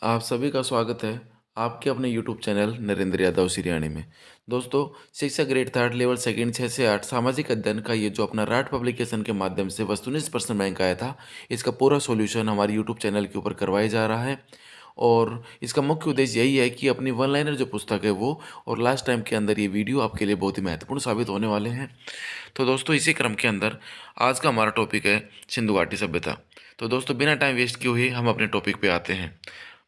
आप सभी का स्वागत है आपके अपने YouTube चैनल नरेंद्र यादव सिरियानी में। दोस्तों, शिक्षा ग्रेड थर्ड लेवल सेकंड 6 से 8 सामाजिक अध्ययन का ये जो अपना राट पब्लिकेशन के माध्यम से वस्तुनिष्ठ प्रश्न बैंक आया था, इसका पूरा सॉल्यूशन हमारे YouTube चैनल के ऊपर करवाया जा रहा है। और इसका मुख्य उद्देश्य यही है कि अपनी वन लाइनर जो पुस्तक है वो और लास्ट टाइम के अंदर ये वीडियो आपके लिए बहुत ही महत्वपूर्ण साबित होने वाले हैं। तो दोस्तों, इसी क्रम के अंदर आज का हमारा टॉपिक है सिंधु घाटी सभ्यता। तो दोस्तों, बिना टाइम वेस्ट किए हुए हम अपने टॉपिक पे आते हैं।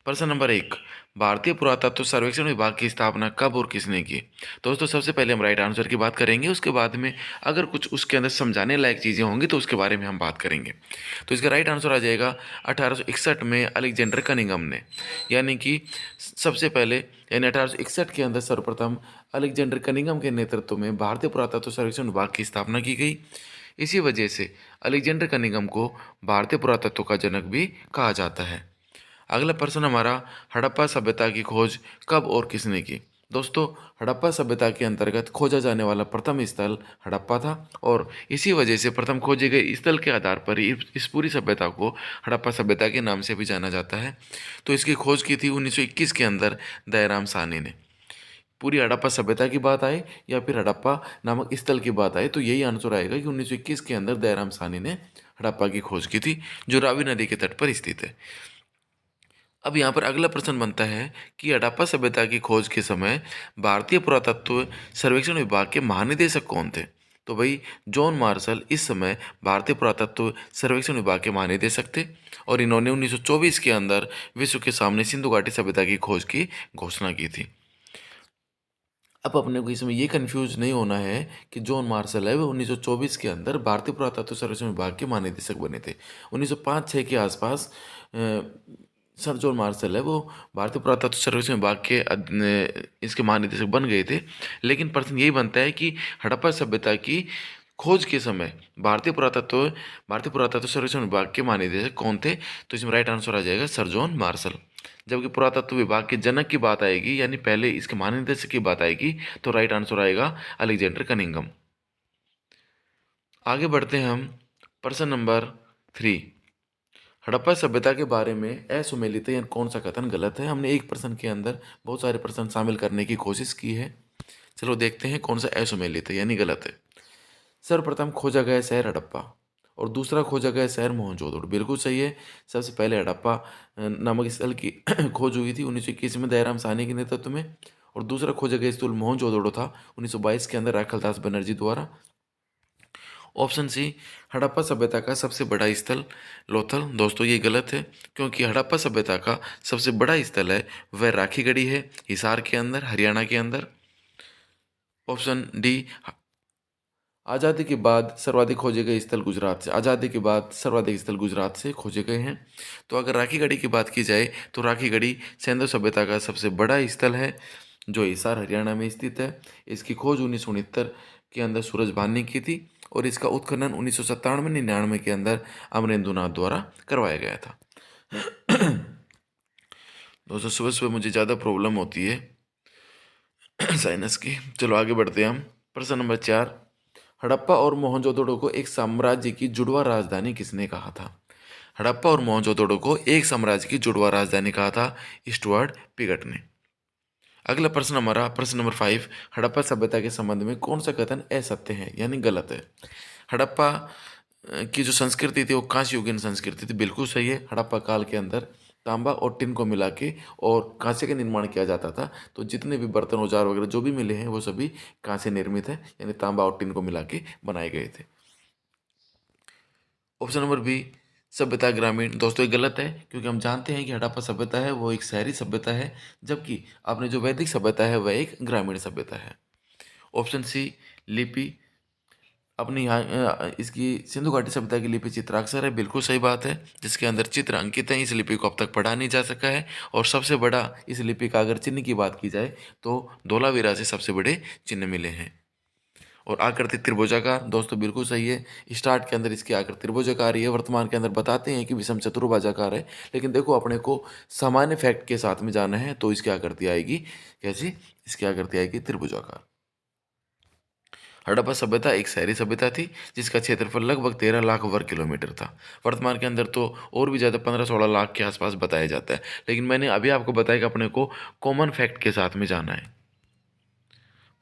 प्रश्न नंबर 1, भारतीय पुरातत्व सर्वेक्षण विभाग की स्थापना कब और किसने की? दोस्तों, सबसे पहले हम राइट आंसर की बात करेंगे, उसके बाद में अगर कुछ उसके अंदर समझाने लायक चीज़ें होंगी तो उसके बारे में हम बात करेंगे। तो इसका राइट आंसर आ जाएगा 1861 में अलेक्जेंडर कनिंघम ने, यानी कि सबसे पहले यानी 1861 के अंदर सर्वप्रथम अलेक्जेंडर कनिंघम के नेतृत्व में भारतीय पुरातत्व सर्वेक्षण विभाग की स्थापना की गई। इसी वजह से अलेक्जेंडर कनिंघम को भारतीय पुरातत्व का जनक भी कहा जाता है। अगला प्रश्न हमारा, हड़प्पा सभ्यता की खोज कब और किसने की? दोस्तों, हड़प्पा सभ्यता के अंतर्गत खोजा जाने वाला प्रथम स्थल हड़प्पा था और इसी वजह से प्रथम खोजे गए स्थल के आधार पर ही इस पूरी सभ्यता को हड़प्पा सभ्यता के नाम से भी जाना जाता है। तो इसकी खोज की थी 1921 के अंदर दयाराम साहनी ने। पूरी हड़प्पा सभ्यता की बात आए या फिर हड़प्पा नामक स्थल की बात आए तो यही आंसर आएगा कि 1921 के अंदर दयाराम साहनी ने हड़प्पा की खोज की थी, जो रावी नदी के तट पर स्थित है। अब यहाँ पर अगला प्रश्न बनता है कि हड़प्पा सभ्यता की खोज के समय भारतीय पुरातत्व सर्वेक्षण विभाग के महानिदेशक कौन थे? तो भाई, जॉन मार्शल इस समय भारतीय पुरातत्व सर्वेक्षण विभाग के महानिदेशक थे और इन्होंने 1924 के अंदर विश्व के सामने सिंधु घाटी सभ्यता की खोज की घोषणा की थी। अब अपने को इसमें ये कंफ्यूज नहीं होना है कि जॉन मार्शल है वो 1924 के अंदर भारतीय पुरातत्व सर्वेक्षण विभाग के महानिदेशक बने थे। 1905-6 के आसपास सर जॉन मार्शल है वो भारतीय पुरातत्व सर्वेक्षण विभाग के इसके महानिदेशक बन गए थे। लेकिन प्रश्न यही बनता है कि हड़प्पा सभ्यता की खोज के समय भारतीय पुरातत्व सर्वेक्षण विभाग के महानिदेशक कौन थे? तो इसमें राइट आंसर आ जाएगा सर जॉन मार्शल। जबकि पुरातत्व विभाग के जनक की बात आएगी, यानी पहले इसके महानिदेशक की बात आएगी, तो राइट आंसर आएगा अलेक्जेंडर कनिंघम। आगे बढ़ते हैं हम। प्रश्न नंबर 3, हड़प्पा सभ्यता के बारे में असुमेलित या कौन सा कथन गलत है? हमने एक प्रश्न के अंदर बहुत सारे प्रश्न शामिल करने की कोशिश की है। चलो देखते हैं कौन सा असुमेलित है यानी गलत है। सर्वप्रथम खोजा गया शहर हड़प्पा और दूसरा खोजा गया शहर मोहनजोदड़ो, बिल्कुल सही है। सबसे पहले हड़प्पा नामक स्थल की खोज हुई थी 1921 में दयाराम साहनी के नेतृत्व में, और दूसरा खोजा गया स्थल मोहनजोदड़ो था 1922 के अंदर राखलदास बनर्जी द्वारा। ऑप्शन सी, हड़प्पा सभ्यता का सबसे बड़ा स्थल लोथल। दोस्तों, ये गलत है, क्योंकि हड़प्पा सभ्यता का सबसे बड़ा स्थल है वह राखीगढ़ी है, हिसार के अंदर, हरियाणा के अंदर। ऑप्शन डी, आज़ादी के बाद सर्वाधिक खोजे गए स्थल गुजरात से, आज़ादी के बाद सर्वाधिक स्थल गुजरात से खोजे गए हैं। तो अगर राखीगढ़ी की बात की जाए तो राखीगढ़ी सिंधु सभ्यता का सबसे बड़ा स्थल है जो हिसार हरियाणा में स्थित है। इसकी खोज 1969 के अंदर सूरज भान ने की थी और इसका उत्खनन 1997-99 के अंदर अमरेंद्रनाथ द्वारा करवाया गया था। दोस्तों, सुबह सुबह मुझे ज़्यादा प्रॉब्लम होती है साइनस की। चलो आगे बढ़ते हैं हम। प्रश्न नंबर 4, हड़प्पा और मोहनजोदड़ो को एक साम्राज्य की जुड़वा राजधानी किसने कहा था? हड़प्पा और मोहनजोदड़ो को एक साम्राज्य की जुड़वा राजधानी कहा था स्टुअर्ट पिगट ने। अगला प्रश्न हमारा प्रश्न नंबर 5, हड़प्पा सभ्यता के संबंध में कौन सा कथन असत्य है यानी गलत है? हड़प्पा की जो संस्कृति थी वो कांस्य युगीन संस्कृति थी, बिल्कुल सही है। हड़प्पा काल के अंदर तांबा और टिन को मिला के और कांसे का निर्माण किया जाता था। तो जितने भी बर्तन औजार वगैरह जो भी मिले हैं वो सभी कांसे निर्मित है, यानी तांबा और टिन को मिला के बनाए गए थे। ऑप्शन नंबर बी, सभ्यता ग्रामीण। दोस्तों, ये गलत है, क्योंकि हम जानते हैं कि हड़प्पा सभ्यता है वो एक शहरी सभ्यता है, जबकि आपने जो वैदिक सभ्यता है वह एक ग्रामीण सभ्यता है। ऑप्शन सी, लिपि। अपनी यहाँ इसकी सिंधु घाटी सभ्यता की लिपि चित्राक्षर है, बिल्कुल सही बात है, जिसके अंदर चित्र अंकित हैं। इस लिपि को अब तक पढ़ा नहीं जा सका है। और सबसे बड़ा इस लिपि का अगर चिन्ह की बात की जाए तो धोलावीरा से सबसे बड़े चिन्ह मिले हैं। और आकृति त्रिभुजाकार, दोस्तों बिल्कुल सही है। स्टार्ट के अंदर इसकी आकृति त्रिभुजाकार ही है, वर्तमान के अंदर बताते हैं कि विषम चतुर्भुजाकार है। लेकिन देखो, अपने को सामान्य फैक्ट के साथ में जाना है तो इसकी आकृति आएगी कैसी? इसकी आकृति आएगी त्रिभुजाकार। हड़प्पा सभ्यता एक शहरी सभ्यता थी जिसका क्षेत्रफल लगभग 13 लाख वर्ग किलोमीटर था। वर्तमान के अंदर तो और भी ज़्यादा 15-16 लाख के आसपास बताया जाता है, लेकिन मैंने अभी आपको बताया कि अपने को कॉमन फैक्ट के साथ में जाना है।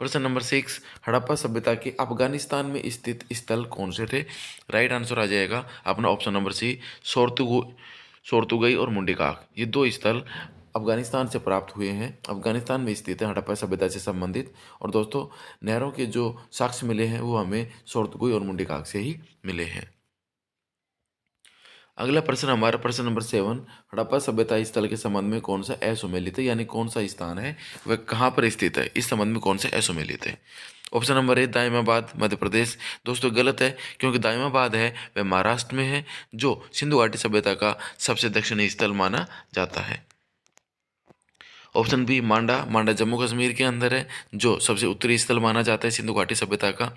प्रश्न नंबर 6, हड़प्पा सभ्यता के अफगानिस्तान में स्थित स्थल कौन से थे? राइट आंसर आ जाएगा अपना ऑप्शन नंबर सी, सोर्तुगई और मुंडिकाक। ये दो स्थल अफगानिस्तान से प्राप्त हुए हैं, अफगानिस्तान में स्थित है, हड़प्पा सभ्यता से संबंधित। और दोस्तों, नहरों के जो साक्ष्य मिले हैं वो हमें सोर्तुगई और मुंडिकाक से ही मिले हैं। अगला प्रश्न हमारा प्रश्न नंबर 7, हड़प्पा सभ्यता स्थल के संबंध में कौन सा असुमेलित है, यानी कौन सा स्थान है वह कहाँ पर स्थित है, इस संबंध में कौन सा असुमेलित है? Option number A, Daimabad Madhya Pradesh. दोस्तों गलत है, क्योंकि दाइमाबाद है वह महाराष्ट्र में है, जो सिंधु घाटी सभ्यता का सबसे दक्षिणी स्थल माना जाता है। ऑप्शन बी, मांडा जम्मू कश्मीर के अंदर है, जो सबसे उत्तरी स्थल माना जाता है सिंधु घाटी सभ्यता का।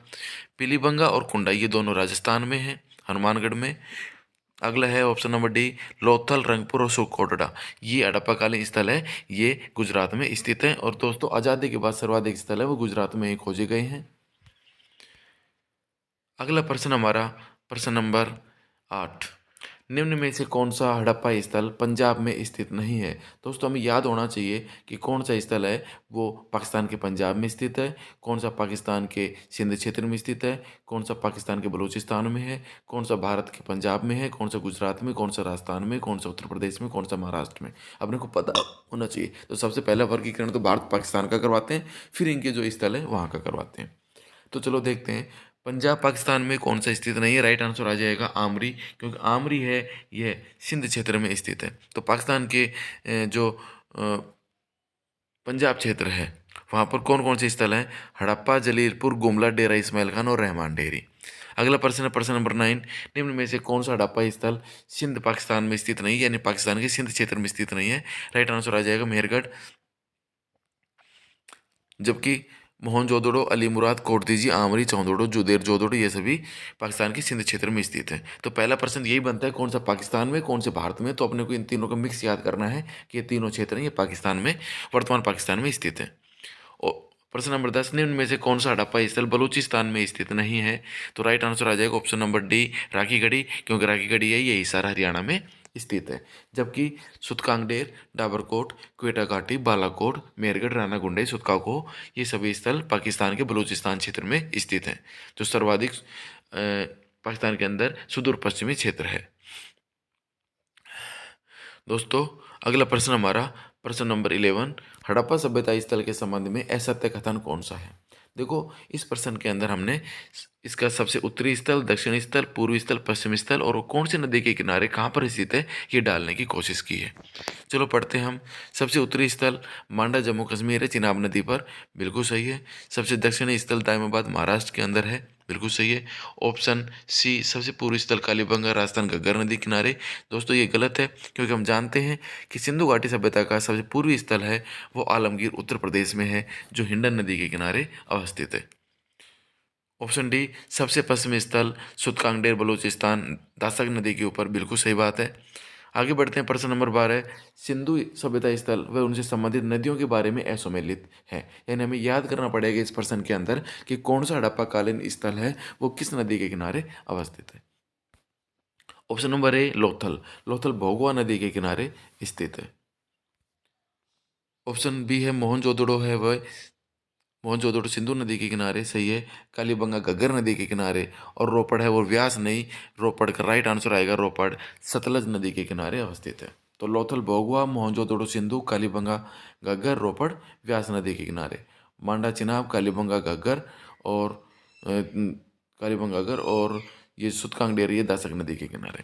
पीलीबंगा और कुंडा ये दोनों राजस्थान में हैं, हनुमानगढ़ में। अगला है option number D, Lothal, Rangpur और सुकोटड़ा, ये हड़प्पाकालीन स्थल है, ये गुजरात में स्थित है। और दोस्तों, आज़ादी के बाद सर्वाधिक स्थल है वो गुजरात में ही खोजे गए हैं। अगला प्रश्न हमारा प्रश्न नंबर 8, निम्न में से कौन सा हड़प्पा स्थल पंजाब में स्थित नहीं है? दोस्तों, हमें याद होना चाहिए कि कौन सा स्थल है वो पाकिस्तान के पंजाब में स्थित है, कौन सा पाकिस्तान के सिंध क्षेत्र में स्थित है, कौन सा पाकिस्तान के बलूचिस्तान में है, कौन सा भारत के पंजाब में है, कौन सा गुजरात में, कौन सा राजस्थान में, कौन सा उत्तर प्रदेश में, कौन सा महाराष्ट्र में, अपने को पता होना चाहिए। तो सबसे पहला वर्गीकरण तो भारत पाकिस्तान का करवाते हैं, फिर इनके जो स्थल है वहाँ का करवाते हैं। तो चलो देखते हैं, पंजाब पाकिस्तान में कौन सा स्थित नहीं है? राइट आंसर आ जाएगा आमरी, क्योंकि आमरी है यह सिंध क्षेत्र में स्थित है। तो पाकिस्तान के जो पंजाब क्षेत्र है वहाँ पर कौन कौन से स्थल हैं? हड़प्पा, जलीलपुर, गुमला, डेरा इस्माइल खान और रहमान डेरी। अगला प्रश्न है प्रश्न नंबर 9, निम्न में से कौन सा हड़प्पा स्थल सिंध पाकिस्तान में स्थित नहीं, यानी पाकिस्तान के सिंध क्षेत्र में स्थित नहीं है? राइट आंसर आ जाएगा मेहरगढ़। जबकि मोहनजोदड़ो, अलीमुराद, कोटदीजी, आमरी, चौंदोड़ो, जुदेर जोदड़ो ये सभी पाकिस्तान के सिंध क्षेत्र में स्थित है। तो पहला प्रश्न यही बनता है, कौन सा पाकिस्तान में, कौन से भारत में? तो अपने को इन तीनों का मिक्स याद करना है कि ये तीनों क्षेत्र हैं, ये पाकिस्तान में, वर्तमान पाकिस्तान में स्थित है। और प्रश्न नंबर 10, निम्न में से कौन सा हड़प्पा स्थल बलूचिस्तान में स्थित नहीं है? तो राइट आंसर आ जाएगा ऑप्शन नंबर डी, राखीगढ़ी, क्योंकि राखीगढ़ी है ये सारा हरियाणा में स्थित है। जबकि सुतकांगडेर, डाबरकोट, क्वेटा घाटी, बालाकोट, मेरगढ़, राना गुंडे, सुतकाको ये सभी स्थल पाकिस्तान के बलूचिस्तान क्षेत्र में स्थित हैं, जो सर्वाधिक पाकिस्तान के अंदर सुदूर पश्चिमी क्षेत्र है। दोस्तों, अगला प्रश्न हमारा प्रश्न नंबर 11, हड़प्पा सभ्यता स्थल के संबंध में असत्य कथन कौन सा है? देखो, इस प्रश्न के अंदर हमने इसका सबसे उत्तरी स्थल, दक्षिणी स्थल, पूर्वी स्थल, पश्चिमी स्थल और कौन सी नदी के किनारे कहाँ पर स्थित है ये डालने की कोशिश की है। चलो पढ़ते हैं हम। सबसे उत्तरी स्थल मांडा जम्मू कश्मीर है, चिनाब नदी पर, बिल्कुल सही है। सबसे दक्षिणी स्थल दाइमाबाद महाराष्ट्र के अंदर है, बिल्कुल सही है। ऑप्शन सी, सबसे पूर्वी स्थल कालीबंगा राजस्थान घग्गर नदी किनारे। दोस्तों ये गलत है, क्योंकि हम जानते हैं कि सिंधु घाटी सभ्यता का सबसे पूर्वी स्थल है वो आलमगीर उत्तर प्रदेश में है, जो हिंडन नदी के किनारे अवस्थित है। ऑप्शन डी, सबसे पश्चिमी स्थल सुतकांगडेर बलूचिस्तान दासक नदी के ऊपर, बिल्कुल सही बात है। आगे बढ़ते हैं, प्रश्न नंबर 12, सिंधु सभ्यता स्थल व उनसे संबंधित नदियों के बारे में असुमेलित है, यानी हमें याद करना पड़ेगा इस प्रश्न के अंदर कि कौन सा हड़प्पाकालीन स्थल है वो किस नदी के किनारे अवस्थित है। ऑप्शन नंबर ए, लोथल भोगवा नदी के किनारे स्थित है। ऑप्शन बी है मोहनजोदड़ो है वह मोहनजोदड़ो सिंधु नदी के किनारे, सही है। कालीबंगा घग्गर नदी के किनारे, और रोपड़ है वो व्यास नहीं, रोपड़ का राइट आंसर आएगा रोपड़ सतलज नदी के किनारे अवस्थित है। तो लोथल भोगवा, मोहनजोदड़ो सिंधु, कालीबंगा घग्गर, रोपड़ व्यास नदी के किनारे। मांडा चिनाब, कालीबंगा घग्गर और कालीबंगा घग्गर और ये सुतकांगडेर ये दासक नदी के किनारे।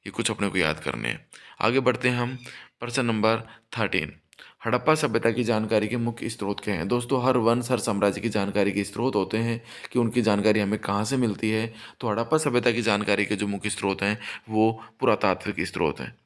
ये कुछ अपने को याद करने हैं। आगे बढ़ते हैं हम, प्रश्न नंबर 13, हड़प्पा सभ्यता की जानकारी के मुख्य स्रोत क्या हैं? दोस्तों, हर वंश हर साम्राज्य की जानकारी के स्रोत होते हैं कि उनकी जानकारी हमें कहाँ से मिलती है। तो हड़प्पा सभ्यता की जानकारी के जो मुख्य स्रोत हैं वो पुरातात्विक स्रोत हैं,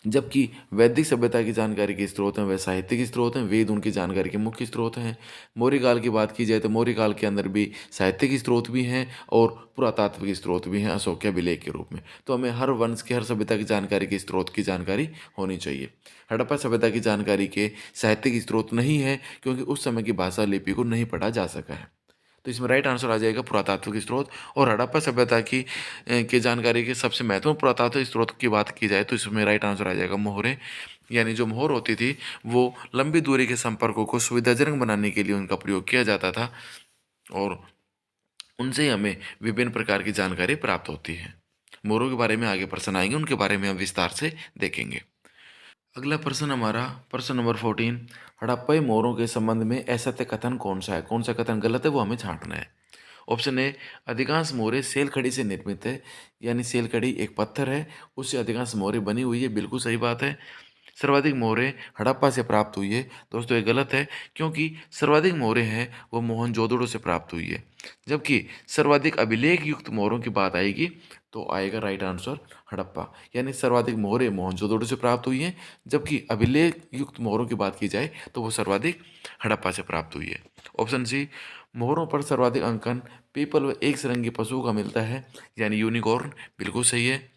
जबकि वैदिक सभ्यता की जानकारी के स्रोत हैं वह साहित्यिक स्रोत हैं, वेद उनकी जानकारी के मुख्य स्रोत हैं। मौर्य काल की बात की जाए तो मौर्य काल के अंदर भी साहित्यिक स्रोत भी हैं और पुरातात्विक स्रोत भी हैं अशोक्याभिलेख के रूप में। तो हमें हर वंश की हर सभ्यता की जानकारी के स्रोत की जानकारी होनी चाहिए। हड़प्पा सभ्यता की जानकारी के साहित्यिक स्रोत नहीं है, क्योंकि उस समय की भाषा लिपि को नहीं पढ़ा जा सका है। तो इसमें राइट आंसर आ जाएगा पुरातात्विक स्रोत। और हड़प्पा सभ्यता की जानकारी के सबसे महत्वपूर्ण पुरातात्विक स्रोत की बात की जाए तो इसमें राइट आंसर आ जाएगा मोहरें। यानी जो मोहर होती थी वो लंबी दूरी के संपर्कों को सुविधाजनक बनाने के लिए उनका प्रयोग किया जाता था, और उनसे ही हमें विभिन्न प्रकार की जानकारी प्राप्त होती है। मोरों के बारे में आगे प्रश्न आएंगे, उनके बारे में हम विस्तार से देखेंगे। अगला प्रश्न हमारा प्रश्न नंबर 14, हड़प्पाई मोरों के संबंध में असत्य कथन कौन सा है, कौन सा कथन गलत है वो हमें छांटना है। ऑप्शन ए, अधिकांश मोहरें सेल खड़ी से निर्मित है, यानी सेल खड़ी एक पत्थर है, उससे अधिकांश मोहरें बनी हुई है, बिल्कुल सही बात है। सर्वाधिक मोहरें हड़प्पा से प्राप्त हुई है, दोस्तों ये गलत है, क्योंकि सर्वाधिक मोहरें हैं वो मोहनजोदड़ो से प्राप्त हुई है। जबकि सर्वाधिक अभिलेख युक्त मोहरों की बात आएगी तो आएगा राइट आंसर हड़प्पा, यानी सर्वाधिक मोहरें मोहनजोदड़ो से प्राप्त हुई हैं, जबकि अभिलेख युक्त मोहरों की बात की जाए तो वो सर्वाधिक हड़प्पा से प्राप्त हुई है। ऑप्शन सी, मोहरों पर सर्वाधिक अंकन पीपल व एक सरंगी पशु का मिलता है, यानी यूनिकॉर्न, बिल्कुल सही है।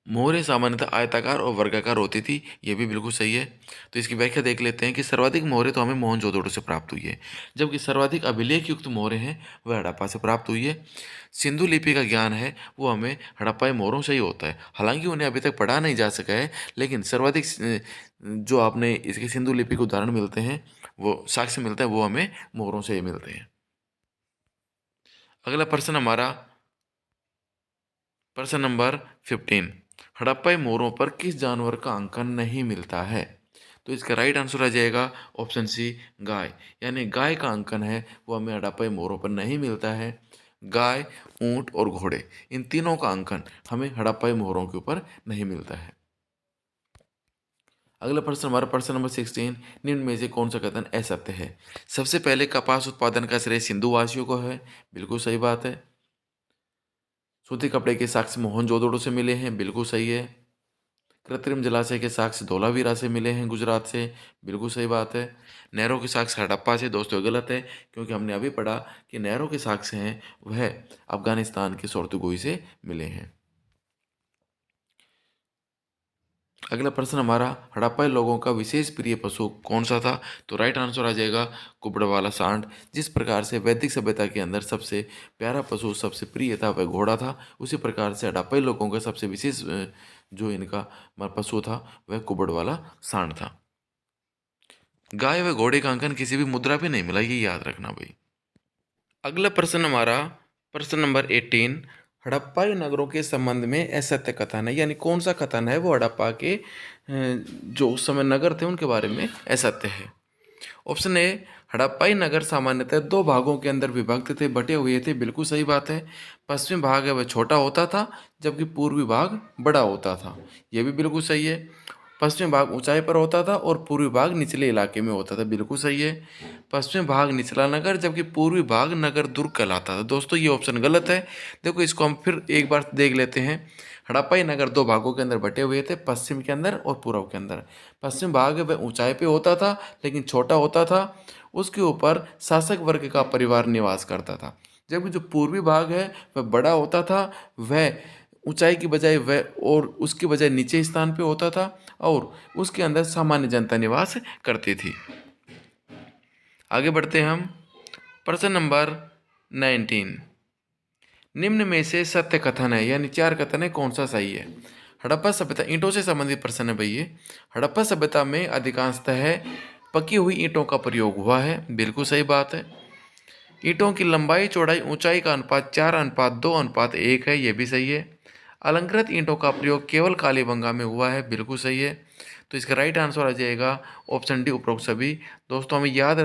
मोहरें सामान्यतः आयताकार और वर्गाकार होती थी, ये भी बिल्कुल सही है। तो इसकी व्याख्या देख लेते हैं कि सर्वाधिक मोहरें तो हमें मोहनजोदड़ो से प्राप्त हुई है, जबकि सर्वाधिक अभिलेख युक्त मोहरें हैं वह हड़प्पा से प्राप्त हुई है। सिंधु लिपि का ज्ञान है वो हमें हड़प्पाई मोहरों से ही होता है, हालांकि उन्हें अभी तक पढ़ा नहीं जा सका है, लेकिन सर्वाधिक जो आपने इसके सिंधु लिपि के उदाहरण मिलते हैं, वो साक्ष्य मिलता है, वो हमें मोहरों से ही मिलते हैं। अगला प्रश्न हमारा प्रश्न नंबर 15, हड़प्पाई मोहरों पर किस जानवर का अंकन नहीं मिलता है। तो इसका राइट आंसर आ जाएगा ऑप्शन सी, गाय, यानी गाय का अंकन है वो हमें हड़प्पाई मोहरों पर नहीं मिलता है। गाय, ऊंट और घोड़े, इन तीनों का अंकन हमें हड़प्पाई मोहरों के ऊपर नहीं मिलता है। अगला प्रश्न हमारा प्रश्न नंबर 16, निम्न में से कौन सा कथन असत्य है। सबसे पहले कपास उत्पादन का श्रेय सिंधु वासियों को है, बिल्कुल सही बात है। सूती कपड़े के साक्ष्य मोहनजोदड़ो से मिले हैं, बिल्कुल सही है। कृत्रिम जलाशय के साक्ष्य धोलावीरा से मिले हैं, गुजरात से, बिल्कुल सही बात है। नहरों के साक्ष्य हड़प्पा से, दोस्तों गलत है, क्योंकि हमने अभी पढ़ा कि नहरों के साक्ष्य हैं वह अफगानिस्तान के सोर्तुगोई से मिले हैं। अगला प्रश्न हमारा, हड़प्पाई लोगों का विशेष प्रिय पशु कौन सा था। तो राइट आंसर आ जाएगा कुबड़ वाला सांड। जिस प्रकार से वैदिक सभ्यता के अंदर सबसे प्यारा पशु, सबसे प्रिय था वह घोड़ा था, उसी प्रकार से हड़प्पाई लोगों का सबसे विशेष जो इनका पशु था वह कुबड़ वाला सांड था। गाय व घोड़े का अंकन किसी भी मुद्रा पे नहीं मिला, ये याद रखना भाई। अगला प्रश्न हमारा प्रश्न नंबर 18, हड़प्पाई नगरों के संबंध में असत्य कथन है, यानी कौन सा कथन है वो हड़प्पा के जो उस समय नगर थे उनके बारे में असत्य है। ऑप्शन ए, हड़प्पाई नगर सामान्यतः दो भागों के अंदर विभक्त थे, बटे हुए थे, बिल्कुल सही बात है। पश्चिमी भाग है वह छोटा होता था, जबकि पूर्वी भाग बड़ा होता था, यह भी बिल्कुल सही है। पश्चिमी भाग ऊंचाई पर होता था और पूर्वी भाग निचले इलाके में होता था, बिल्कुल सही है। पश्चिमी भाग निचला नगर, जबकि पूर्वी भाग नगर दुर्ग कहलाता था, दोस्तों ये ऑप्शन गलत है। देखो इसको हम फिर एक बार देख लेते हैं। हड़प्पाई नगर दो भागों के अंदर बटे हुए थे, पश्चिम के अंदर और पूर्व के अंदर। पश्चिम भाग वह ऊंचाई पे होता था लेकिन छोटा होता था, उसके ऊपर शासक वर्ग का परिवार निवास करता था। जबकि जो पूर्वी भाग है वह बड़ा होता था, वह ऊंचाई की बजाय वह और उसकी बजाय नीचे स्थान पे होता था, और उसके अंदर सामान्य जनता निवास करती थी। आगे बढ़ते हैं हम। प्रश्न नंबर 19, निम्न में से सत्य कथन है, यानी चार कथन है, कौन सा सही है। हड़प्पा सभ्यता, ईंटों से संबंधित प्रश्न है भैया। हड़प्पा सभ्यता में अधिकांशतः पकी हुई ईंटों का प्रयोग हुआ है, बिल्कुल सही बात है। ईंटों की लंबाई चौड़ाई ऊंचाई का अनुपात 4:2:1 है, यह भी सही है। अलंकृत ईंटों का प्रयोग केवल कालीबंगा में हुआ है, बिल्कुल सही है। तो इसका राइट आंसर आ जाएगा ऑप्शन डी, उपरोक्त सभी। दोस्तों हमें याद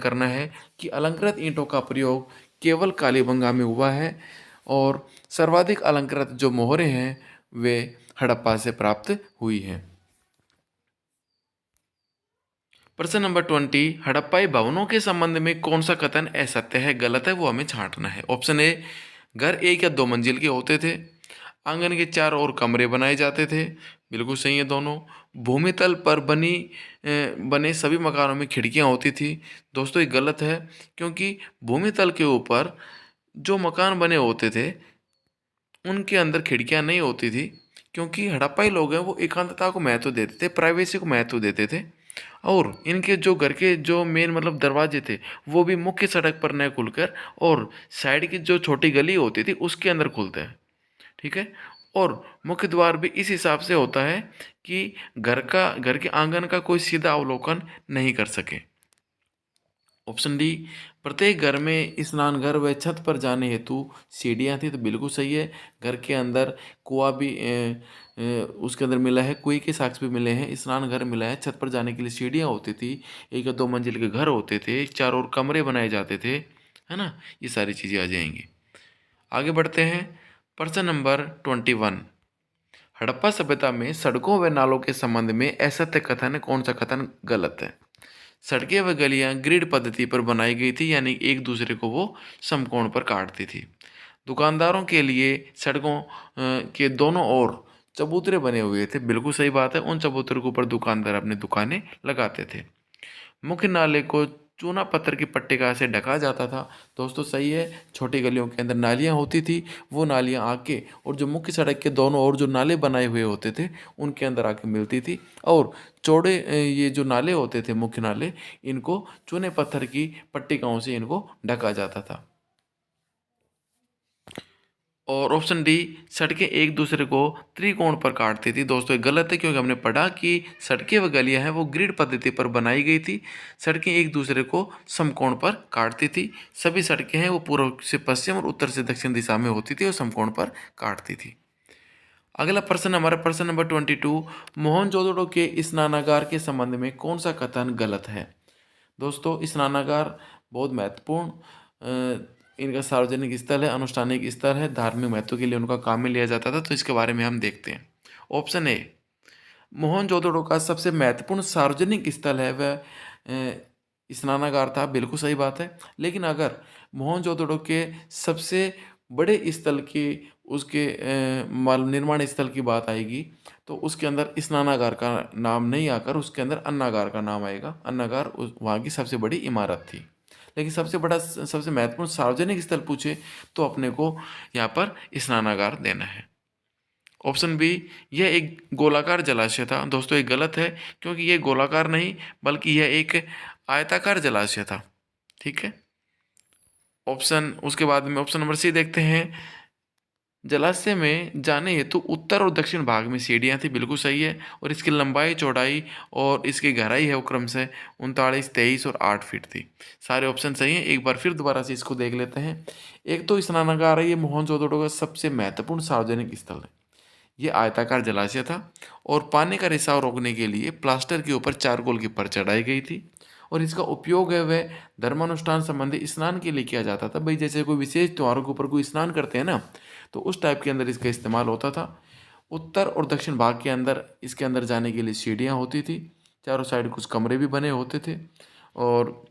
करना है कि अलंकृत ईंटों का प्रयोग केवल कालीबंगा में हुआ है, और सर्वाधिक अलंकृत जो मोहरें हैं वे हड़प्पा से प्राप्त हुई हैं। प्रश्न नंबर 20, हड़प्पाई भवनों के संबंध में कौन सा कथन असत्य है, गलत है, वो हमें छांटना है। ऑप्शन ए, घर एक या दो मंजिल के होते थे, आंगन के चारों ओर कमरे बनाए जाते थे, बिल्कुल सही है दोनों। भूमितल पर बने सभी मकानों में खिड़कियां होती थी, दोस्तों ये गलत है, क्योंकि भूमितल के ऊपर जो मकान बने होते थे उनके अंदर खिड़कियां नहीं होती थी, क्योंकि हड़प्पाई लोग हैं वो एकांतता को महत्व देते थे, प्राइवेसी को महत्व देते थे। और इनके जो घर के जो मेन मतलब दरवाजे थे वो भी मुख्य सड़क पर न खुलकर और साइड की जो छोटी गली होती थी उसके अंदर खुलते हैं। ठीक है। और मुख्य द्वार भी इस हिसाब से होता है कि घर के आंगन का कोई सीधा अवलोकन नहीं कर सके। ऑप्शन डी, प्रत्येक घर में स्नान घर व छत पर जाने हेतु सीढ़ियाँ थी, तो बिल्कुल सही है। घर के अंदर कुआं भी उसके अंदर मिला है, कुएं के साक्ष्य भी मिले हैं, स्नान घर मिला है, छत पर जाने के लिए सीढ़ियाँ होती थी, एक या दो मंजिल के घर होते थे, चारों ओर कमरे बनाए जाते थे, है ना। ये सारी चीज़ें आ जाएंगी। आगे बढ़ते हैं। प्रश्न नंबर 21। हड़प्पा सभ्यता में सड़कों व नालों के संबंध में असत्य कथन कौन सा कथन गलत है? सड़कें व गलियां ग्रिड पद्धति पर बनाई गई थी, यानी एक दूसरे को वो समकोण पर काटती थी। दुकानदारों के लिए सड़कों के दोनों ओर चबूतरे बने हुए थे, बिल्कुल सही बात है। उन चबूतरों के ऊपर दुकानदार अपनी दुकानें लगाते थे। मुख्य नाले को चूना पत्थर की पट्टिका से ढका जाता था, दोस्तों सही है। छोटी गलियों के अंदर नालियाँ होती थी, वो नालियाँ आके और जो मुख्य सड़क के दोनों ओर जो नाले बनाए हुए होते थे उनके अंदर आके मिलती थी। और चौड़े ये जो नाले होते थे मुख्य नाले, इनको चूने पत्थर की पट्टिकाओं से इनको ढका जाता था। और ऑप्शन डी, सड़कें एक दूसरे को त्रिकोण पर काटती थी, दोस्तों ये गलत है, क्योंकि हमने पढ़ा कि सड़कें व गलियां हैं वो ग्रिड पद्धति पर बनाई गई थी। सड़कें एक दूसरे को समकोण पर काटती थी। सभी सड़कें हैं वो पूर्व से पश्चिम और उत्तर से दक्षिण दिशा में होती थी और समकोण पर काटती थी। अगला प्रश्न हमारा प्रश्न नंबर 22। मोहनजोदड़ो के स्नानागार के संबंध में कौन सा कथन गलत है? दोस्तों स्नानागार बहुत महत्वपूर्ण इनका सार्वजनिक स्थल है, अनुष्ठानिक स्थल है, धार्मिक महत्व के लिए उनका काम में लिया जाता था, तो इसके बारे में हम देखते हैं। ऑप्शन ए, मोहनजोदड़ो का सबसे महत्वपूर्ण सार्वजनिक स्थल है वह स्नानागार था, बिल्कुल सही बात है। लेकिन अगर मोहनजोदड़ो के सबसे बड़े स्थल की उसके माल निर्माण स्थल की बात आएगी तो उसके अंदर स्नानागार का नाम नहीं आकर उसके अंदर अन्नागार का नाम आएगा। अन्नागार वहाँ की सबसे बड़ी इमारत थी। लेकिन सबसे बड़ा सबसे महत्वपूर्ण सार्वजनिक स्थल पूछे तो अपने को यहाँ पर स्नानागार देना है। ऑप्शन बी, यह एक गोलाकार जलाशय था, दोस्तों ये गलत है, क्योंकि ये गोलाकार नहीं बल्कि यह एक आयताकार जलाशय था। ठीक है। ऑप्शन उसके बाद में ऑप्शन नंबर सी देखते हैं। जलाशय में जाने हेतु उत्तर और दक्षिण भाग में सीढ़ियाँ थी, बिल्कुल सही है। और इसकी लंबाई चौड़ाई और इसकी गहराई है वो क्रम से 39, 23 और 8 फीट थी। सारे ऑप्शन सही हैं। एक बार फिर दोबारा से इसको देख लेते हैं। एक तो स्नानागार है, ये मोहनजोदड़ो का सबसे महत्वपूर्ण सार्वजनिक स्थल है। ये आयताकार जलाशय था और पानी का रिसाव रोकने के लिए प्लास्टर के ऊपर चारकोल की परत चढ़ाई गई थी। और इसका उपयोग है वह धर्मानुष्ठान संबंधी स्नान के लिए किया जाता था। भाई जैसे कोई विशेष त्योहारों के ऊपर कोई स्नान करते हैं ना, तो उस टाइप के अंदर इसका इस्तेमाल होता था। उत्तर और दक्षिण भाग के अंदर इसके अंदर जाने के लिए सीढ़ियाँ होती थी, चारों साइड कुछ कमरे भी बने होते थे। और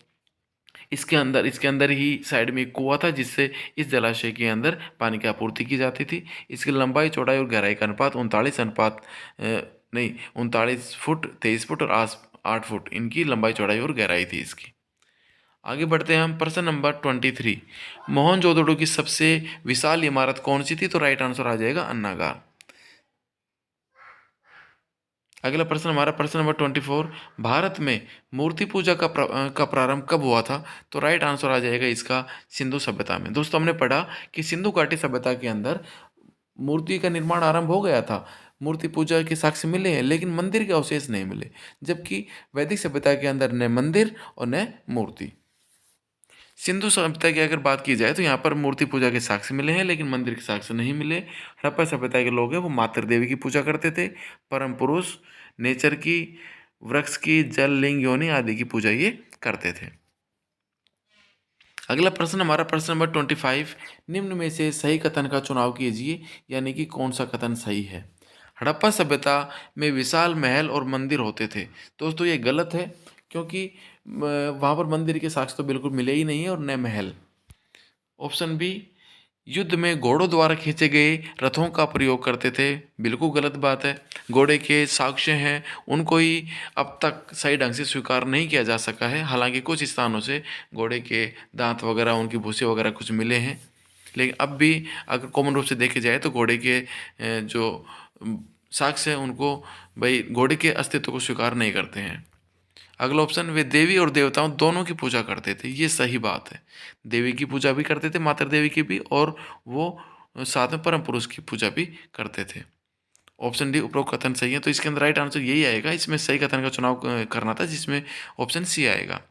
इसके अंदर ही साइड में एक कुआं था जिससे इस जलाशय के अंदर पानी की आपूर्ति की जाती थी। इसकी लंबाई चौड़ाई और गहराई का अनुपात 39 फुट 23 फुट और 8 फुट इनकी लंबाई चौड़ाई और गहराई थी इसकी। आगे बढ़ते हैं हम प्रश्न नंबर 23। मोहनजोदड़ो की सबसे विशाल इमारत कौन सी थी? तो राइट आंसर आ जाएगा अन्नागार। अगला प्रश्न हमारा प्रश्न नंबर 24। भारत में मूर्ति पूजा का प्रारंभ कब हुआ था? तो राइट आंसर आ जाएगा इसका सिंधु सभ्यता में। दोस्तों हमने पढ़ा कि सिंधु घाटी सभ्यता के अंदर मूर्ति का निर्माण आरंभ हो गया था। मूर्ति पूजा के साक्ष्य मिले हैं लेकिन मंदिर के अवशेष नहीं मिले, जबकि वैदिक सभ्यता के अंदर न मंदिर और न मूर्ति। सिंधु सभ्यता की अगर बात की जाए तो यहाँ पर मूर्ति पूजा के साक्ष्य मिले हैं लेकिन मंदिर के साक्ष्य नहीं मिले। हड़प्पा सभ्यता के लोग हैं वो मातृ देवी की पूजा करते थे, परम पुरुष, नेचर की, वृक्ष की, जल, लिंग, योनि आदि की पूजा ये करते थे। अगला प्रश्न हमारा प्रश्न नंबर 25। निम्न में से सही कथन का चुनाव कीजिए, यानी कि कौन सा कथन सही है। हड़प्पा सभ्यता में विशाल महल और मंदिर होते थे, दोस्तों ये गलत है, क्योंकि वहाँ पर मंदिर के साक्ष्य तो बिल्कुल मिले ही नहीं है और न महल। ऑप्शन बी, युद्ध में घोड़ों द्वारा खींचे गए रथों का प्रयोग करते थे, बिल्कुल गलत बात है। घोड़े के साक्ष्य हैं उनको ही अब तक सही ढंग से स्वीकार नहीं किया जा सका है। हालांकि कुछ स्थानों से घोड़े के दांत वगैरह, उनकी भूसे वगैरह कुछ मिले हैं, लेकिन अब भी अगर कॉमन रूप से देखे जाए तो घोड़े के जो साक्ष्य हैं उनको भाई घोड़े के अस्तित्व को स्वीकार नहीं करते हैं। अगला ऑप्शन, वे देवी और देवताओं दोनों की पूजा करते थे। ये सही बात है, देवी की पूजा भी करते थे, माता देवी की भी, और वो साथ में परम पुरुष की पूजा भी करते थे। ऑप्शन डी उपरोक्त कथन सही है, तो इसके अंदर राइट आंसर यही आएगा। इसमें सही कथन का चुनाव करना था, जिसमें ऑप्शन सी आएगा।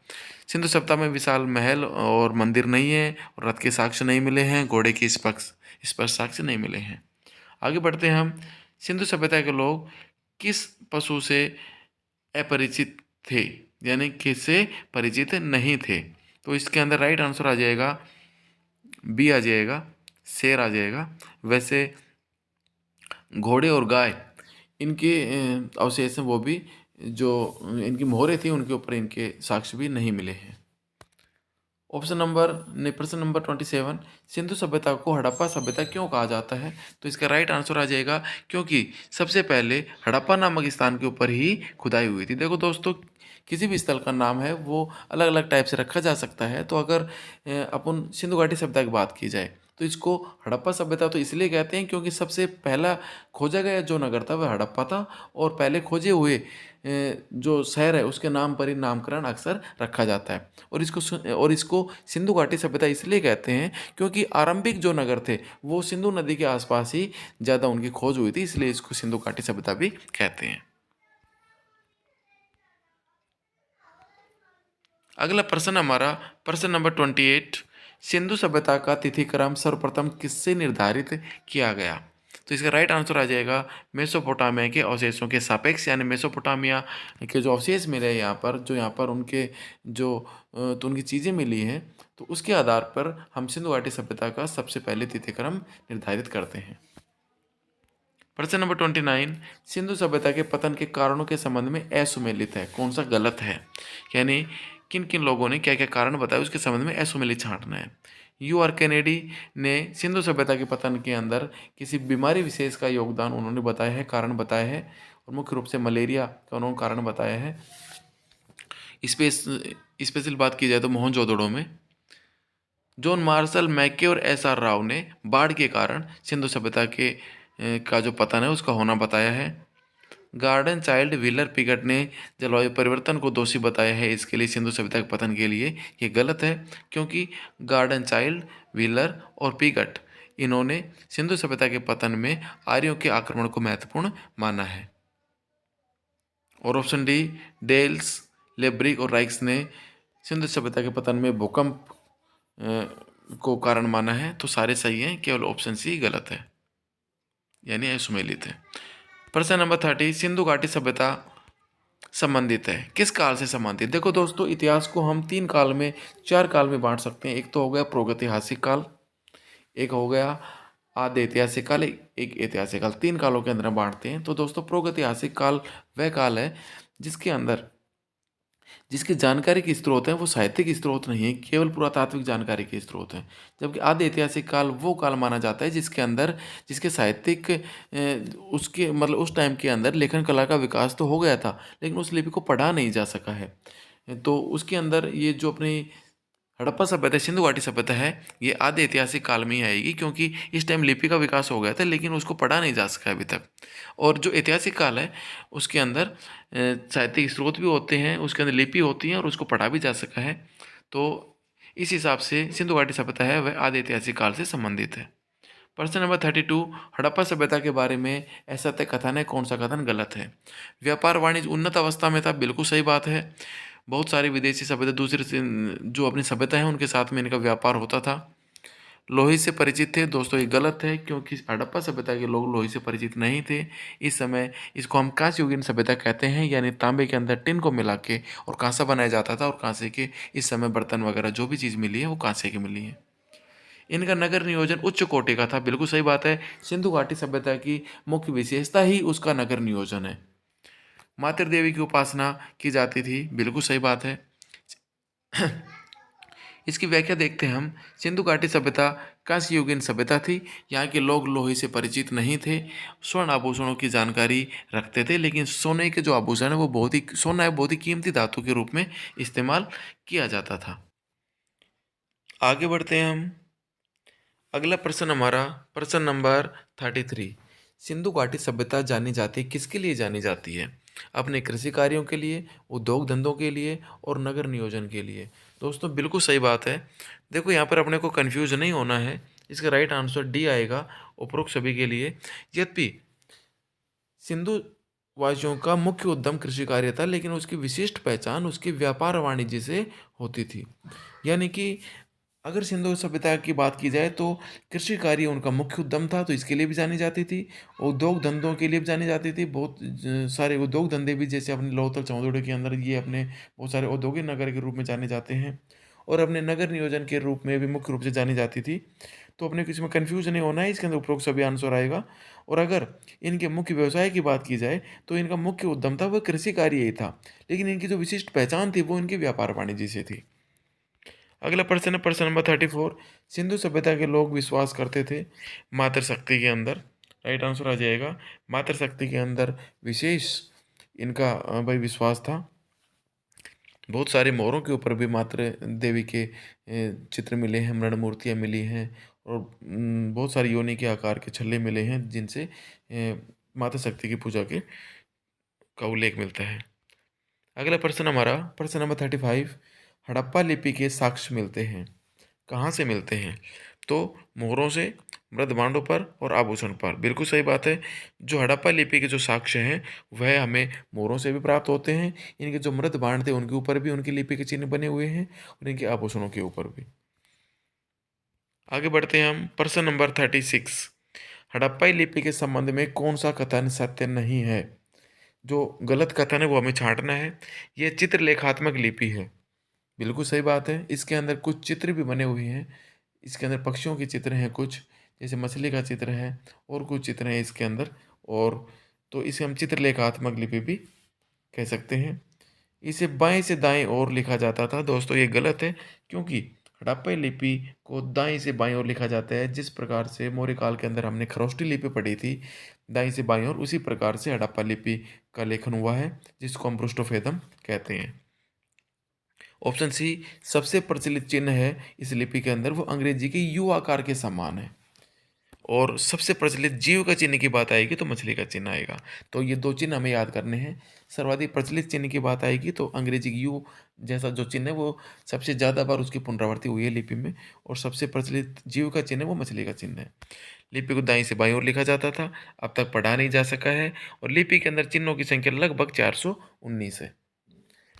सिंधु सभ्यता में विशाल महल और मंदिर नहीं है, और रथ के साक्ष्य नहीं मिले हैं, घोड़े के स्पर्श साक्ष्य नहीं मिले हैं। आगे बढ़ते हैं हम। सिंधु सभ्यता के लोग किस पशु से अपरिचित थे, यानी किससे परिचित नहीं थे? तो इसके अंदर राइट आंसर आ जाएगा बी आ जाएगा, शेर आ जाएगा। वैसे घोड़े और गाय, इनके अवशेष हैं, वो भी जो इनकी मोहरें थी उनके ऊपर इनके साक्ष्य भी नहीं मिले हैं। प्रश्न नंबर 27, सिंधु सभ्यता को हड़प्पा सभ्यता क्यों कहा जाता है? तो इसका राइट आंसर आ जाएगा क्योंकि सबसे पहले हड़प्पा नामक स्थान के ऊपर ही खुदाई हुई थी। देखो दोस्तों, किसी भी स्थल का नाम है वो अलग अलग टाइप से रखा जा सकता है। तो अगर अपन सिंधु घाटी सभ्यता की बात की जाए तो इसको हड़प्पा सभ्यता तो इसलिए कहते हैं क्योंकि सबसे पहला खोजा गया जो नगर था वह हड़प्पा था, और पहले खोजे हुए जो शहर है उसके नाम पर ही नामकरण अक्सर रखा जाता है। और इसको सिंधु घाटी सभ्यता इसलिए कहते हैं क्योंकि आरंभिक जो नगर थे वो सिंधु नदी के आसपास ही ज़्यादा उनकी खोज हुई थी, इसलिए इसको सिंधु घाटी सभ्यता भी कहते हैं। अगला प्रश्न हमारा प्रश्न नंबर 28, सिंधु सभ्यता का तिथिक्रम सर्वप्रथम किससे निर्धारित किया गया? तो इसका राइट आंसर आ जाएगा मेसोपोटामिया के अवशेषों के सापेक्ष, यानी मेसोपोटामिया के जो अवशेष मिले हैं यहाँ पर, जो यहाँ पर उनके जो तो उनकी चीज़ें मिली हैं, तो उसके आधार पर हम सिंधु घाटी सभ्यता का सबसे पहले तिथिक्रम निर्धारित करते हैं। प्रश्न नंबर 29, सिंधु सभ्यता के पतन के कारणों के संबंध में असुमेलित है, कौन सा गलत है? यानी किन किन लोगों ने क्या क्या कारण बताया उसके संबंध में असुमेलित छांटना है। यू आर कैनेडी ने सिंधु सभ्यता के पतन के अंदर किसी बीमारी विशेष का योगदान उन्होंने बताया है, कारण बताया है, और मुख्य रूप से मलेरिया का उन्होंने कारण बताया है। स्पेशल बात की जाए तो मोहनजोदड़ो में जॉन मार्शल मैके और एस आर राव ने बाढ़ के कारण सिंधु सभ्यता के का जो पतन है उसका होना बताया है। गार्डन चाइल्ड व्हीलर पिगट ने जलवायु परिवर्तन को दोषी बताया है इसके लिए सिंधु सभ्यता के पतन के लिए। ये गलत है क्योंकि गार्डन चाइल्ड, व्हीलर और पिगट, इन्होंने सिंधु सभ्यता के पतन में आर्यों के आक्रमण को महत्वपूर्ण माना है। और ऑप्शन डी, डेल्स, लेब्रिक और राइक्स ने सिंधु सभ्यता के पतन में भूकंप को कारण माना है। तो सारे सही हैं, केवल ऑप्शन सी गलत है, यानी असुमेलित है। प्रश्न नंबर 30, सिंधु घाटी सभ्यता संबंधित है, किस काल से संबंधित? देखो दोस्तों, इतिहास को हम चार काल में बांट सकते हैं। एक तो हो गया प्रागैतिहासिक काल, एक हो गया आद्य ऐतिहासिक काल, एक ऐतिहासिक काल। तीन कालों के अंदर हम बांटते हैं। तो दोस्तों, प्रागैतिहासिक काल वह काल है जिसके अंदर जिसकी जानकारी के स्रोत हैं वो साहित्यिक स्रोत नहीं है, केवल पुरातात्विक जानकारी के स्रोत हैं। जबकि आद्य ऐतिहासिक काल वो काल माना जाता है जिसके साहित्यिक उसके मतलब उस टाइम के अंदर लेखन कला का विकास तो हो गया था, लेकिन उस लिपि को पढ़ा नहीं जा सका है। तो उसके अंदर ये जो अपनी हड़प्पा सभ्यता, सिंधु घाटी सभ्यता है, ये आद्य ऐतिहासिक काल में ही आएगी क्योंकि इस टाइम लिपि का विकास हो गया था, लेकिन उसको पढ़ा नहीं जा सका अभी तक। और जो ऐतिहासिक काल है उसके अंदर साहित्यिक स्रोत भी होते हैं, उसके अंदर लिपि होती है और उसको पढ़ा भी जा सका है। तो इस हिसाब से सिंधु घाटी सभ्यता है वह आद्य ऐतिहासिक काल से संबंधित है। प्रश्न नंबर 32, हड़प्पा सभ्यता के बारे में असत्य कथन है, कौन सा कथन गलत है? व्यापार वाणिज्य उन्नत अवस्था में था, बिल्कुल सही बात है। बहुत सारी विदेशी सभ्यता दूसरे से जो अपनी सभ्यता है उनके साथ में इनका व्यापार होता था। लोहे से परिचित थे, दोस्तों ये गलत है क्योंकि हड़प्पा सभ्यता के लोग लोहे से परिचित नहीं थे। इस समय इसको हम कांस्य युगीन सभ्यता कहते हैं, यानी तांबे के अंदर टिन को मिला के और कांसा बनाया जाता था, और कांसे के इस समय बर्तन वगैरह जो भी चीज़ मिली है वो कांसे की मिली है। इनका नगर नियोजन उच्च कोटि का था, बिल्कुल सही बात है। सिंधु घाटी सभ्यता की मुख्य विशेषता ही उसका नगर नियोजन है। मातृ देवी की उपासना की जाती थी, बिल्कुल सही बात है। इसकी व्याख्या देखते हैं हम। सिंधु घाटी सभ्यता कांस्य युगीन सभ्यता थी। यहाँ के लोग लोहे से परिचित नहीं थे, स्वर्ण आभूषणों की जानकारी रखते थे, लेकिन सोने के जो आभूषण है वो सोना है बहुत ही कीमती धातु के रूप में इस्तेमाल किया जाता था। आगे बढ़ते हैं हम। अगला प्रश्न हमारा प्रश्न नंबर 33, सिंधु घाटी सभ्यता जानी जाती है, किसके लिए जानी जाती है? अपने कृषि कार्यों के लिए, उद्योग धंधों के लिए और नगर नियोजन के लिए। दोस्तों बिल्कुल सही बात है। देखो यहाँ पर अपने को कन्फ्यूज़ नहीं होना है। इसका राइट आंसर डी आएगा उपरोक्त सभी के लिए। यद्यपि सिंधु वासियों का मुख्य उद्यम कृषि कार्य था, लेकिन उसकी विशिष्ट पहचान उसके व्यापार वाणिज्य से होती थी। यानी कि अगर सिंधु सभ्यता की बात की जाए तो कृषि कार्य उनका मुख्य उद्यम था, तो इसके लिए भी जानी जाती थी। उद्योग धंधों के लिए भी जानी जाती थी। बहुत सारे उद्योग धंधे भी, जैसे अपने लोथल चौंदोड़े के अंदर ये अपने बहुत सारे औद्योगिक नगर के रूप में जाने जाते हैं और अपने नगर नियोजन के रूप में भी मुख्य रूप से जानी जाती थी। तो अपने को इसमें कन्फ्यूज नहीं होना है, इसके अंदर उपरोक्त सभी आंसर आएगा। और अगर इनके मुख्य व्यवसाय की बात की जाए तो इनका मुख्य उद्यम था वह कृषि कार्य ही था, लेकिन इनकी जो विशिष्ट पहचान थी वो इनके व्यापार वाणिज्य से थी। अगला प्रश्न है प्रश्न नंबर 34। सिंधु सभ्यता के लोग विश्वास करते थे मातृशक्ति के अंदर। राइट आंसर आ जाएगा मातृशक्ति के अंदर विशेष इनका भाई विश्वास था। बहुत सारे मोरों के ऊपर भी मातृ देवी के चित्र मिले हैं, मृण मूर्तियाँ मिली हैं और बहुत सारी योनि के आकार के छल्ले मिले हैं जिनसे माता शक्ति की पूजा के का उल्लेख मिलता है। अगला प्रश्न हमारा प्रश्न नंबर 35। हड़प्पा लिपि के साक्ष्य मिलते हैं, कहाँ से मिलते हैं? तो मोहरों से, मृदभांडों पर और आभूषण पर। बिल्कुल सही बात है। जो हड़प्पा लिपि के जो साक्ष्य हैं वह हमें मोहरों से भी प्राप्त होते हैं। इनके जो मृदभांड थे उनके ऊपर भी उनकी लिपि के चिन्ह बने हुए हैं और इनके आभूषणों के ऊपर भी। आगे बढ़ते हैं हम प्रश्न नंबर 36। हड़प्पाई लिपि के संबंध में कौन सा कथन सत्य नहीं है? जो गलत कथन है वो हमें छांटना है। यह चित्रलेखात्मक लिपि है। बिल्कुल सही बात है। इसके अंदर कुछ चित्र भी बने हुए हैं। इसके अंदर पक्षियों के चित्र हैं कुछ, जैसे मछली का चित्र है और कुछ चित्र हैं इसके अंदर। और तो इसे हम चित्रलेखात्मक लिपि भी कह सकते हैं। इसे बाएं से दाएं ओर लिखा जाता था। दोस्तों ये गलत है, क्योंकि हड़प्पा लिपि को दाएं से बाएं ओर लिखा जाता है। जिस प्रकार से मौर्य काल के अंदर हमने खरोष्टी लिपि पढ़ी थी दाएं से बाएं ओर, उसी प्रकार से हड़प्पा लिपि का लेखन हुआ है, जिसको हम पृष्ठभेदम कहते हैं। ऑप्शन सी सबसे प्रचलित चिन्ह है इस लिपि के अंदर, वो अंग्रेजी के यू आकार के समान है। और सबसे प्रचलित जीव का चिन्ह की बात आएगी तो मछली का चिन्ह आएगा। तो ये दो चिन्ह हमें याद करने हैं। सर्वाधिक प्रचलित चिन्ह की बात आएगी तो अंग्रेजी की यू जैसा जो चिन्ह है वो सबसे ज़्यादा बार उसकी पुनरावृत्ति हुई है लिपि में। और सबसे प्रचलित जीव का चिन्ह है वो मछली का चिन्ह है। लिपि को दाईं से बाईं ओर लिखा जाता था, अब तक पढ़ा नहीं जा सका है। और लिपि के अंदर चिन्हों की संख्या लगभग 419 है।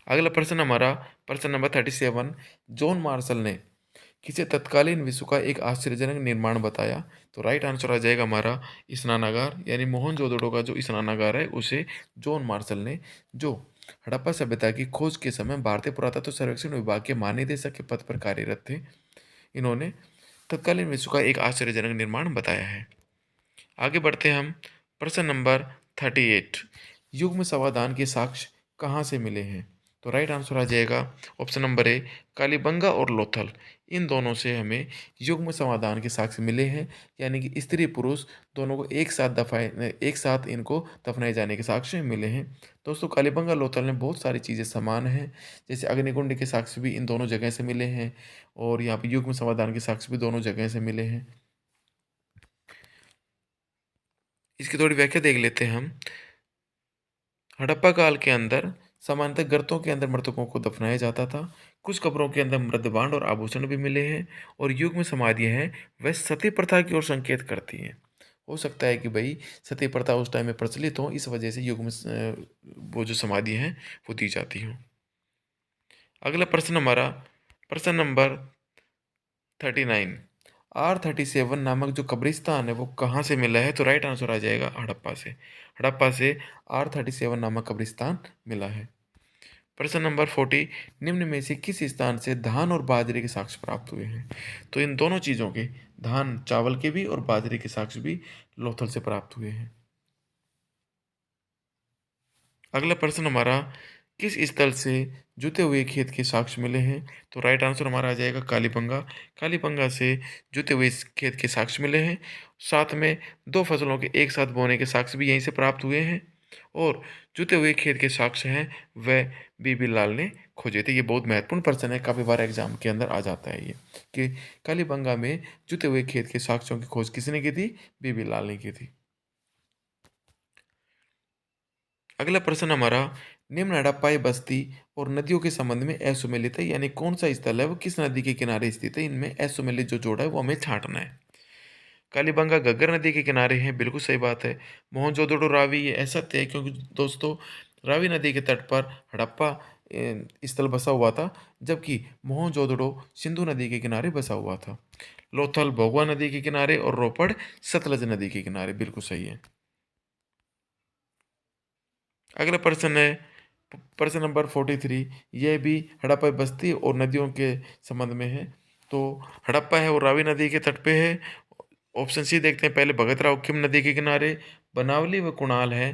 अगला प्रश्न हमारा प्रश्न नंबर 37। जॉन मार्शल ने किसे तत्कालीन विश्व का एक आश्चर्यजनक निर्माण बताया? तो राइट आंसर आ जाएगा हमारा स्नानागार, यानी मोहनजोदड़ो का जो स्नानागार है उसे जॉन मार्शल ने, जो हड़प्पा सभ्यता की खोज के समय भारतीय पुरातत्व सर्वेक्षण विभाग के महानिदेशक के पद पर कार्यरत थे, इन्होंने तत्कालीन विश्व का एक आश्चर्यजनक निर्माण बताया है। आगे बढ़ते हैं हम प्रश्न नंबर 38। युग्म समाधान के साक्ष्य कहाँ से मिले हैं? तो राइट आंसर आ जाएगा ऑप्शन नंबर ए कालीबंगा और लोथल। इन दोनों से हमें युग्म समाधान के साक्ष्य मिले हैं, यानी कि स्त्री पुरुष दोनों को एक साथ इनको दफनाए जाने के साक्ष्य मिले हैं। दोस्तों कालीबंगा लोथल में बहुत सारी चीज़ें समान हैं, जैसे अग्निकुंड के साक्ष्य भी इन दोनों जगह से मिले हैं और यहाँ पे युग्म समाधान के साक्ष्य भी दोनों जगह से मिले हैं। इसकी थोड़ी व्याख्या देख लेते हैं हम। हड़प्पा काल के अंदर सामान्यतः गर्तों के अंदर मृतकों को दफनाया जाता था। कुछ कब्रों के अंदर मृदभांड और आभूषण भी मिले हैं। और युग्म समाधियाँ हैं वह सती प्रथा की ओर संकेत करती हैं। हो सकता है कि भाई सती प्रथा उस टाइम में प्रचलित हो, इस वजह से वो जो समाधि हैं वो दी जाती हों। अगला प्रश्न हमारा प्रश्न नंबर 39। R37 नामक जो कब्रिस्तान है वो कहाँ से मिला है? तो राइट आंसर आ जाएगा हड़प्पा से। हड़प्पा से R37 नामक कब्रिस्तान मिला है। प्रश्न नंबर 40। निम्न में से किस स्थान से धान और बाजरे के साक्ष्य प्राप्त हुए हैं? तो इन दोनों चीज़ों के, धान चावल के भी और बाजरे के साक्ष्य भी लोथल से प्राप्त हुए हैं। अगला प्रश्न हमारा किस स्थल से जुते हुए खेत के साक्ष्य मिले हैं? तो राइट आंसर हमारा आ जाएगा कालीबंगा। कालीबंगा से जुते हुए खेत के साक्ष्य मिले हैं। साथ में दो फसलों के एक साथ बोने के साक्ष्य भी यहीं से प्राप्त हुए हैं। और जुते हुए खेत के साक्ष्य हैं वह बीबी लाल ने खोजे थे। ये बहुत महत्वपूर्ण प्रश्न है, काफ़ी बार एग्जाम के अंदर आ जाता है ये, कि कालीबंगा में जुते हुए खेत के साक्ष्यों की खोज किसने की थी? बीबी लाल ने की थी। अगला प्रश्न हमारा, निम्न हड़प्पाई बस्ती और नदियों के संबंध में असुमेलित है, यानी कौन सा स्थल है वो किस नदी के किनारे स्थित है, इनमें असुमेलित जो जोड़ा है वो हमें छांटना है। कालीबंगा घग्गर नदी के किनारे हैं, बिल्कुल सही बात है। मोहनजोदड़ो रावी ये असत्य है, क्योंकि दोस्तों रावी नदी के तट पर हड़प्पा स्थल बसा हुआ था, जबकि मोहनजोदड़ो सिंधु नदी के किनारे बसा हुआ था। लोथल भोगवा नदी के किनारे और रोपड़ सतलज नदी के किनारे, बिल्कुल सही है। अगला प्रश्न है प्रश्न नंबर 43। यह भी हड़प्पा बस्ती और नदियों के संबंध में है। तो हड़प्पा है वो रावी नदी के तट पे है। ऑप्शन सी देखते हैं पहले, भगत राव किम नदी के किनारे। बनावली व कुणाल है,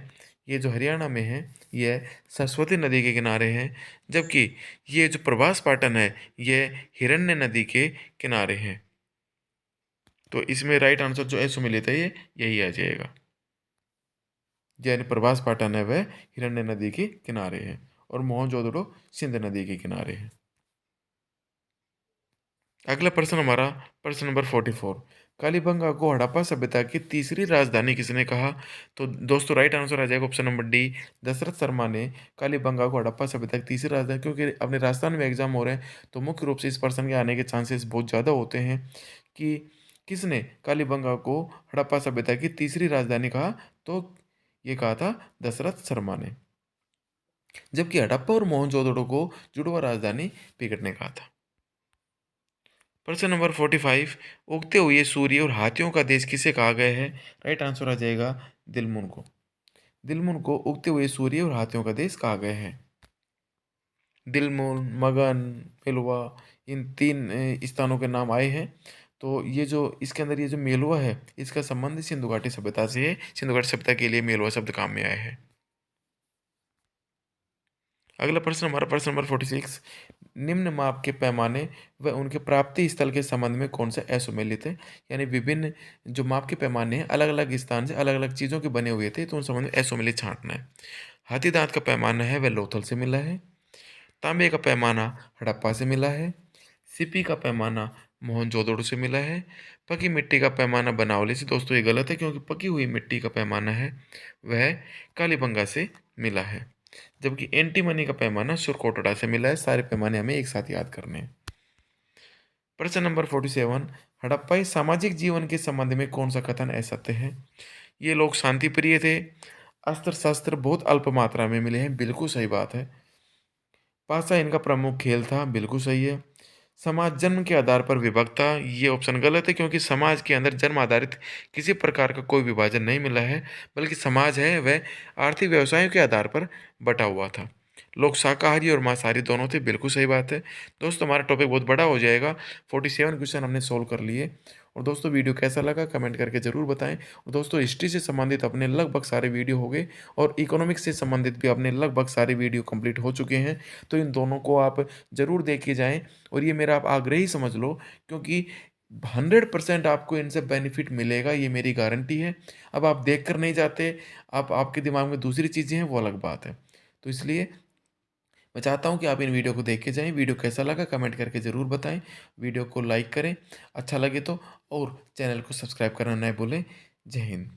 ये जो हरियाणा में है, यह सरस्वती नदी के किनारे है। जबकि ये जो प्रभास पाटन है, यह हिरण्य नदी के किनारे है। तो इसमें राइट आंसर जो है सुमिलित है, ये यही आ जाएगा। यानी प्रभास पाटन है वह हिरण्य नदी के किनारे है और मोहनजोदड़ो सिंध नदी के किनारे है। अगला प्रश्न हमारा प्रश्न नंबर 44। कालीबंगा को हड़प्पा सभ्यता की तीसरी राजधानी किसने कहा? तो दोस्तों राइट आंसर आ जाएगा option number D, Dasharath Sharma ने कालीबंगा को हड़प्पा सभ्यता की तीसरी राजधानी, क्योंकि अपने राजस्थान में एग्जाम हो रहे हैं तो मुख्य रूप से इस प्रश्न के आने के चांसेस बहुत ज़्यादा होते हैं कि किसने कालीबंगा को हड़प्पा सभ्यता की तीसरी राजधानी कहा। तो ये कहा था दशरथ शर्मा ने, जबकि हड़प्पा और मोहनजोदड़ो को जुड़वा राजधानी पिकट ने कहा था। प्रश्न नंबर 45। उगते हुए सूर्य और हाथियों का देश किसे कहा गया है? राइट आंसर आ जाएगा दिलमुन को। दिलमुन को उगते हुए सूर्य और हाथियों का देश कहा गया है। दिलमुन, मगन, मेलुआ, इन तीन स्थानों के नाम आए हैं। तो ये जो इसके अंदर ये जो मेलुआ है, इसका संबंध सिंधु घाटी सभ्यता से है। सिंधु घाटी सभ्यता के लिए मेलुआ शब्द काम में आया है। अगला प्रश्न हमारा प्रश्न नंबर 46। निम्न माप के पैमाने व उनके प्राप्ति स्थल के संबंध में कौन सा असुमेलित है? यानी विभिन्न जो माप के पैमाने हैं अलग अलग स्थान से अलग अलग चीज़ों के बने हुए थे, तो उन संबंध में असुमेलित छांटना है। हाथी दांत का पैमाना है वह लोथल से मिला है। तांबे का पैमाना हड़प्पा से मिला है। सिपी का पैमाना मोहनजोदड़ो से मिला है। पकी मिट्टी का पैमाना बनावली से, दोस्तों ये गलत है, क्योंकि पकी हुई मिट्टी का पैमाना है वह कालीबंगा से मिला है। जबकि एंटीमनी का पैमाना सुरकोटड़ा से मिला है। सारे पैमाने हमें एक साथ याद करने हैं। प्रश्न नंबर 47। हड़प्पाई सामाजिक जीवन के संबंध में कौन सा कथन असत्य है? ये लोग शांति प्रिय थे। अस्त्र शस्त्र बहुत अल्प मात्रा में मिले हैं, बिल्कुल सही बात है। पासा इनका प्रमुख खेल था, बिल्कुल सही है। समाज जन्म के आधार पर विभक्त था, ये ऑप्शन गलत है, क्योंकि समाज के अंदर जन्म आधारित किसी प्रकार का कोई विभाजन नहीं मिला है, बल्कि समाज है वह आर्थिक व्यवसायों के आधार पर बटा हुआ था। लोग शाकाहारी और मांसाहारी दोनों थे, बिल्कुल सही बात है। दोस्तों हमारा टॉपिक बहुत बड़ा हो जाएगा। 47 क्वेश्चन हमने सोल्व कर लिए। और दोस्तों वीडियो कैसा लगा कमेंट करके ज़रूर बताएं। और दोस्तों हिस्ट्री से संबंधित अपने लगभग सारे वीडियो हो गए और इकोनॉमिक्स से संबंधित भी अपने लगभग सारे वीडियो कंप्लीट हो चुके हैं। तो इन दोनों को आप ज़रूर देख के जाएँ और ये मेरा आप आग्रह ही समझ लो, क्योंकि 100% आपको इनसे बेनिफिट मिलेगा, ये मेरी गारंटी है। अब आप देख कर नहीं जाते, आप आपके दिमाग में दूसरी चीज़ें हैं, वो अलग बात है। तो इसलिए मैं चाहता हूँ कि आप इन वीडियो को देख के जाएँ। वीडियो कैसा लगा कमेंट करके ज़रूर बताएँ। वीडियो को लाइक करें अच्छा लगे तो, और चैनल को सब्सक्राइब करना ना भूलें। जय हिंद।